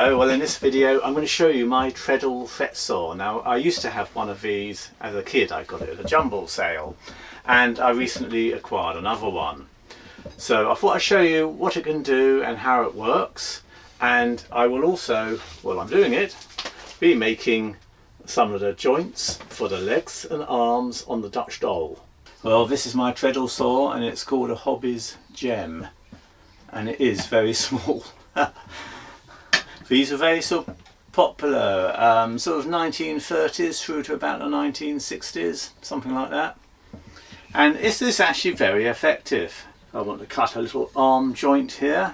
Hello, well in this video I'm going to show you my treadle fretsaw. Now I used to have one of these as a kid. I got it at a jumble sale and I recently acquired another one. So I thought I'd show you what it can do and how it works, and I will also, while I'm doing it, be making some of the joints for the legs and arms on the Dutch doll. Well, this is my treadle saw and it's called a Hobbies Gem, and it is very small. These are very sort of popular, sort of 1930s through to about the 1960s, something like that. And this is actually very effective. I want to cut a little arm joint here.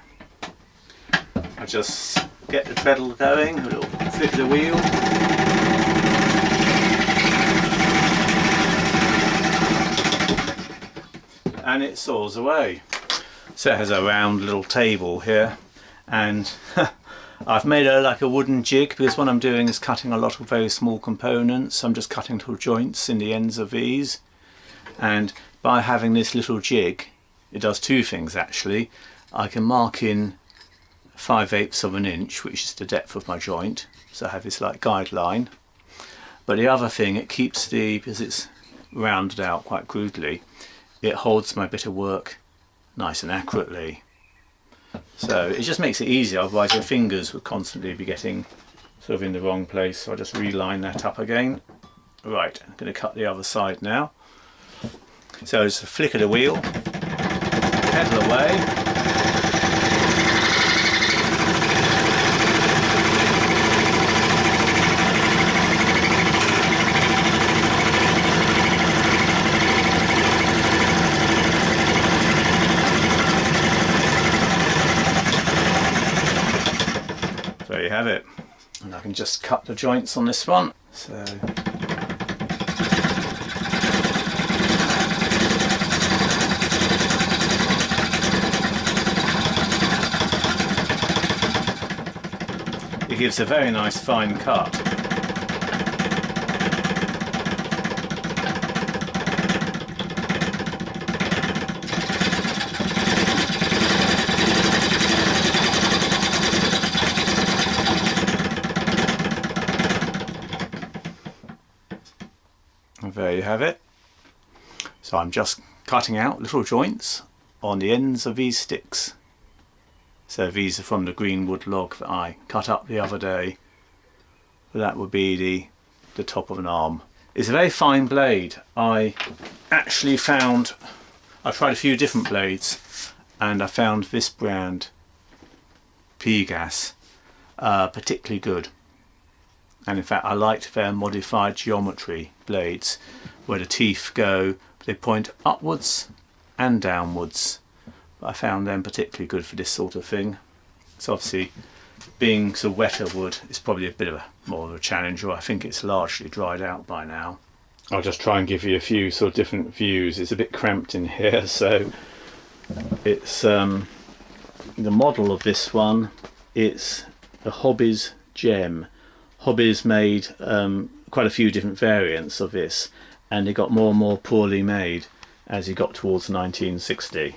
I just get the treadle going, a little flick of the wheel. And it saws away. So it has a round little table here, and I've made it like a wooden jig because what I'm doing is cutting a lot of very small components. I'm just cutting little joints in the ends of these, and by having this little jig it does two things actually. I can mark in 5/8 of an inch, which is the depth of my joint, so I have this like guideline. But the other thing, it keeps because it's rounded out quite crudely, it holds my bit of work nice and accurately. So it just makes it easier, otherwise your fingers would constantly be getting sort of in the wrong place. So I just reline that up again. Right, I'm going to cut the other side now. So it's a flick of the wheel, pedal away. There you have it, and I can just cut the joints on this one. So it gives a very nice fine cut. There you have it. So I'm just cutting out little joints on the ends of these sticks. So these are from the greenwood log that I cut up the other day. That would be the top of an arm. It's a very fine blade. I actually found, I tried a few different blades and I found this brand, P-Gas, particularly good. And in fact I liked their modified geometry blades, where the teeth go, they point upwards and downwards. But I found them particularly good for this sort of thing. So obviously being sort of wetter wood is probably a bit of more of a challenge, or I think it's largely dried out by now. I'll just try and give you a few sort of different views. It's a bit cramped in here, so it's the model of this one, it's the Hobbies Gem. Hobbies made quite a few different variants of this, and they got more and more poorly made as you got towards 1960.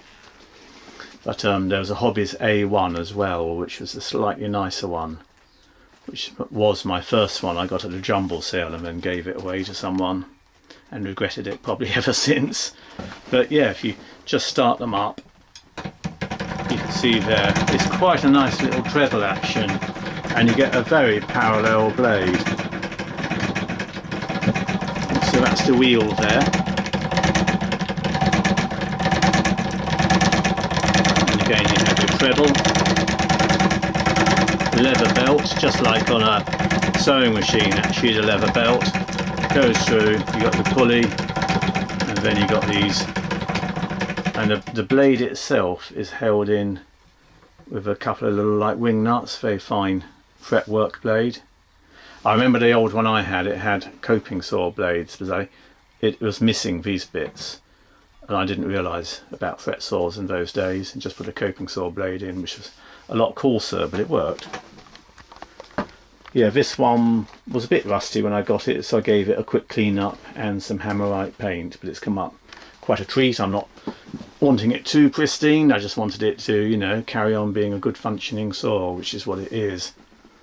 But there was a Hobbies A1 as well, which was a slightly nicer one, which was my first one I got at a jumble sale and then gave it away to someone and regretted it probably ever since. But yeah, if you just start them up, you can see there it's quite a nice little treadle action, and you get a very parallel blade. So that's the wheel there. And again you have your treadle. Leather belt, just like on a sewing machine actually, the leather belt goes through, you got the pulley, and then you got these, and the blade itself is held in with a couple of little like wing nuts, very fine fretwork blade. I remember the old one I had, it had coping saw blades, but it was missing these bits, and I didn't realise about fret saws in those days, and just put a coping saw blade in, which was a lot coarser, but it worked. Yeah, this one was a bit rusty when I got it, so I gave it a quick clean up and some hammerite paint, but it's come up quite a treat. I'm not wanting it too pristine, I just wanted it to, you know, carry on being a good functioning saw, which is what it is.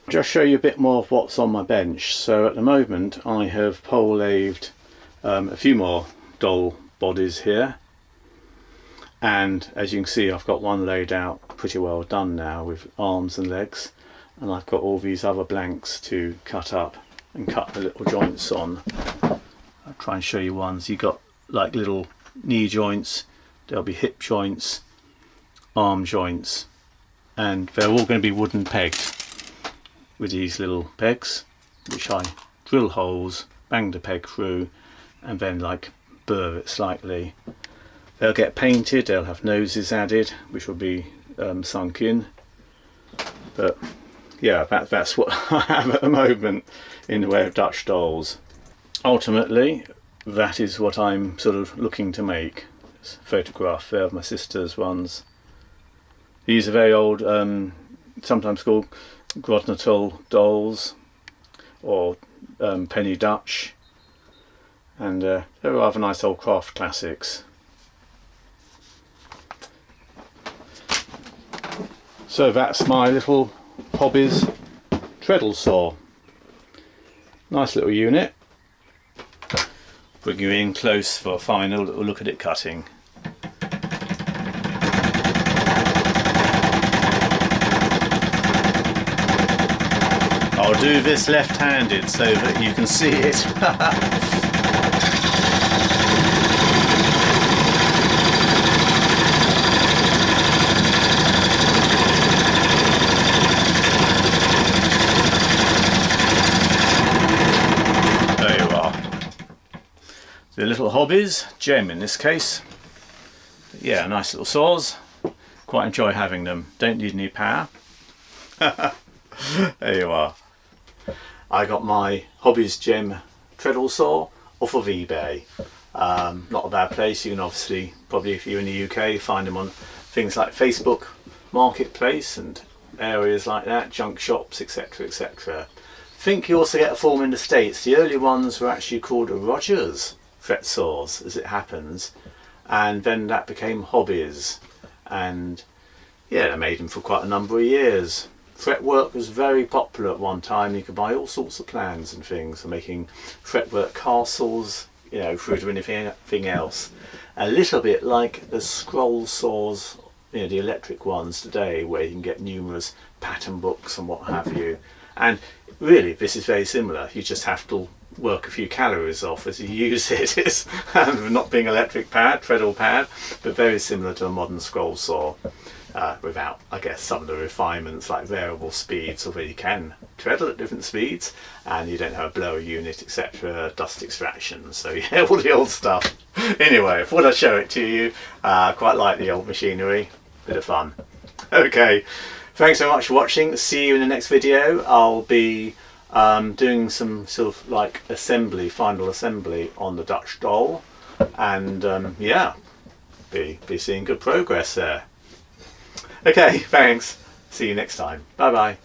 Just show you a bit more of what's on my bench. So at the moment I have pole lathed a few more doll bodies here, and as you can see I've got one laid out pretty well done now with arms and legs, and I've got all these other blanks to cut up and cut the little joints on. I'll try and show you ones. You've got like little knee joints, there'll be hip joints, arm joints, and they're all going to be wooden pegged with these little pegs, which I drill holes, bang the peg through, and then like burr it slightly. They'll get painted, they'll have noses added, which will be sunk in. But yeah, that's what I have at the moment in the way of Dutch dolls. Ultimately, that is what I'm sort of looking to make. There's a photograph there of my sister's ones. These are very old, sometimes called Grodnertal dolls, or penny Dutch, and they're rather nice old craft classics. So that's my little Hobbies treadle saw. Nice little unit. Bring you in close for a final little look at it cutting. I'll do this left-handed so that you can see it. There you are. The little Hobbies Gem in this case. But yeah, nice little saws. Quite enjoy having them. Don't need any power. There you are. I got my Hobbies Gem Treadle Saw off of eBay. Not a bad place. You can obviously, probably if you're in the UK, find them on things like Facebook Marketplace and areas like that, junk shops, etc, etc. I think you also get a form in the States. The early ones were actually called Rogers Fretsaws, as it happens, and then that became Hobbies, and yeah, they made them for quite a number of years. Fretwork was very popular at one time. You could buy all sorts of plans and things for making fretwork castles, you know, through to anything else. A little bit like the scroll saws, you know, the electric ones today, where you can get numerous pattern books and what have you. And really, this is very similar. You just have to work a few calories off as you use it. It's not being electric pad, treadle pad, but very similar to a modern scroll saw. Without, I guess, some of the refinements like variable speeds, so where you can treadle at different speeds and you don't have a blower unit, etc, dust extraction, so yeah, all the old stuff. Anyway, I thought I'd show it to you. Quite like the old machinery, bit of fun. Okay, thanks so much for watching. See you in the next video. I'll be doing some sort of like assembly, final assembly on the Dutch doll, and yeah, be seeing good progress there. Okay, thanks. See you next time. Bye bye.